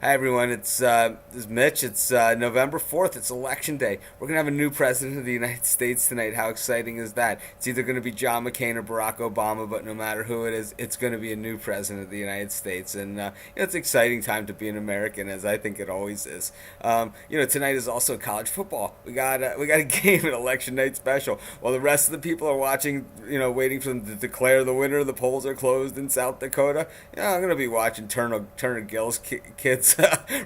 Hi everyone, this is Mitch. It's November 4th. It's Election Day. We're going to have a new president of the United States tonight. How exciting is that? It's either going to be John McCain or Barack Obama, but no matter who it is, it's going to be a new president of the United States. And it's an exciting time to be an American, as I think it always is. Tonight is also college football. We got a game, an election night special. While the rest of the people are watching, waiting for them to declare the winner, the polls are closed in South Dakota. I'm going to be watching Turner Gill's kids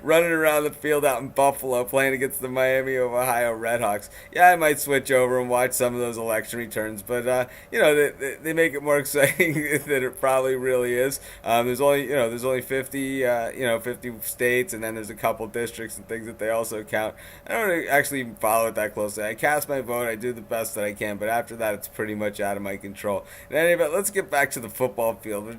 running around the field out in Buffalo playing against the Miami of Ohio Redhawks. Yeah, I might switch over and watch some of those election returns, but they make it more exciting than it probably really is. There's only 50 states, and then there's a couple districts and things that they also count. I don't actually follow it that closely. I cast my vote, I do the best that I can, but after that, it's pretty much out of my control. In any event, let's get back to the football field.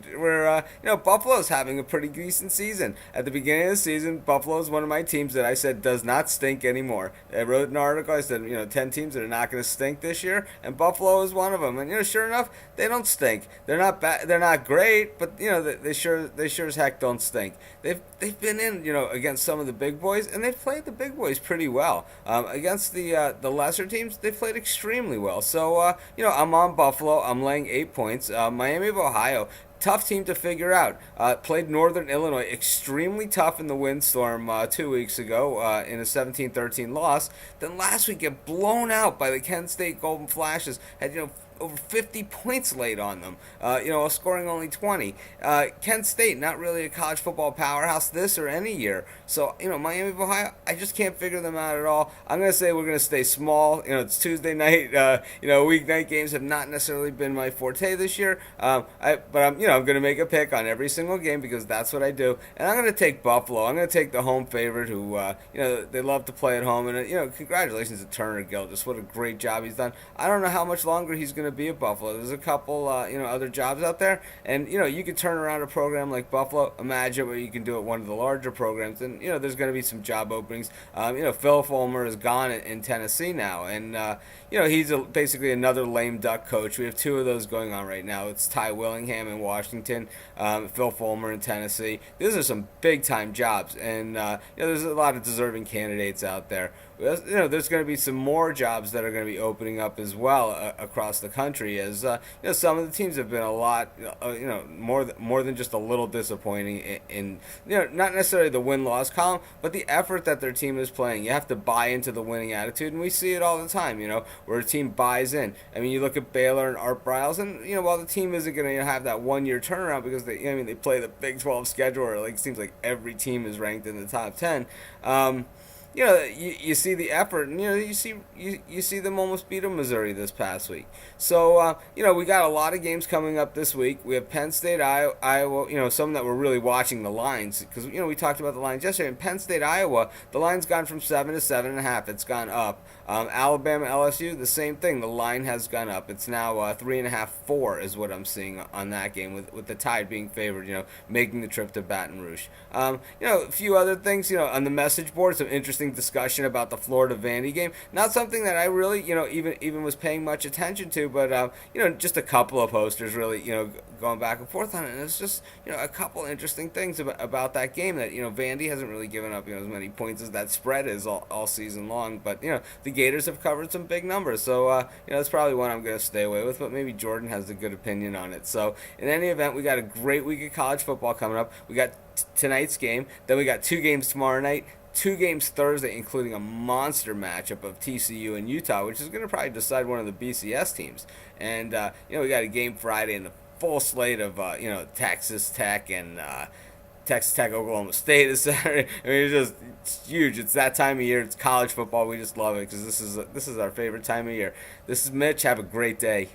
Buffalo's having a pretty decent season. At the beginning of the season, Buffalo is one of my teams that I said does not stink anymore. I wrote an article. I said, 10 teams that are not going to stink this year, and Buffalo is one of them. And sure enough, they don't stink. They're not bad. They're not great, but they sure as heck don't stink. They've been in against some of the big boys, and they've played the big boys pretty well. Against the lesser teams, they played extremely well. So I'm on Buffalo. I'm laying 8 points. Miami of Ohio, tough team to figure out. Played Northern Illinois extremely tough in the windstorm 2 weeks ago in a 17-13 loss. Then last week get blown out by the Kent State Golden Flashes. Had over 50 points laid on them, scoring only 20. Kent State, not really a college football powerhouse this or any year. So, Miami of Ohio, I just can't figure them out at all. I'm going to say we're going to stay small. It's Tuesday night. Weeknight games have not necessarily been my forte this year. But I'm going to make a pick on every single game because that's what I do. And I'm going to take Buffalo. I'm going to take the home favorite who, they love to play at home. And, congratulations to Turner Gill. Just what a great job he's done. I don't know how much longer he's going to be at Buffalo. There's a couple, other jobs out there, and you could turn around a program like Buffalo. Imagine what you can do at one of the larger programs, and there's going to be some job openings. Phil Fulmer is gone in Tennessee now, and he's basically another lame duck coach. We have two of those going on right now. It's Ty Willingham in Washington, Phil Fulmer in Tennessee. These are some big time jobs, and there's a lot of deserving candidates out there. There's going to be some more jobs that are going to be opening up as well across the country, as some of the teams have been a lot, more than just a little disappointing in not necessarily the win-loss column, but the effort that their team is playing. You have to buy into the winning attitude, and we see it all the time. Where a team buys in. I mean, you look at Baylor and Art Briles, and while the team isn't going to have that 1 year turnaround because they play the Big 12 schedule, where it seems like every team is ranked in the top 10. You see the effort, and you see them almost beat Missouri this past week. So we got a lot of games coming up this week. We have Penn State, Iowa. Some that we're really watching the lines because we talked about the lines yesterday. In Penn State, Iowa, the line's gone from 7 to 7.5. It's gone up. Alabama, LSU, the same thing. The line has gone up. It's now 3.5, 4 is what I'm seeing on that game with the Tide being favored. Making the trip to Baton Rouge. A few other things. On the message board, some interesting discussion about the Florida Vandy game. Not something that I really, even was paying much attention to, but just a couple of posters really, going back and forth on it. And it's just, a couple interesting things about that game that, Vandy hasn't really given up, as many points as that spread is all season long. But, the Gators have covered some big numbers. So, that's probably one I'm going to stay away with, but maybe Jordan has a good opinion on it. So, in any event, we got a great week of college football coming up. We got tonight's game. Then we got 2 games tomorrow night. 2 games Thursday, including a monster matchup of TCU and Utah, which is going to probably decide one of the BCS teams. And, we got a game Friday and a full slate of, Texas Tech and Texas Tech, Oklahoma State is Saturday. I mean, it's huge. It's that time of year. It's college football. We just love it because this is our favorite time of year. This is Mitch. Have a great day.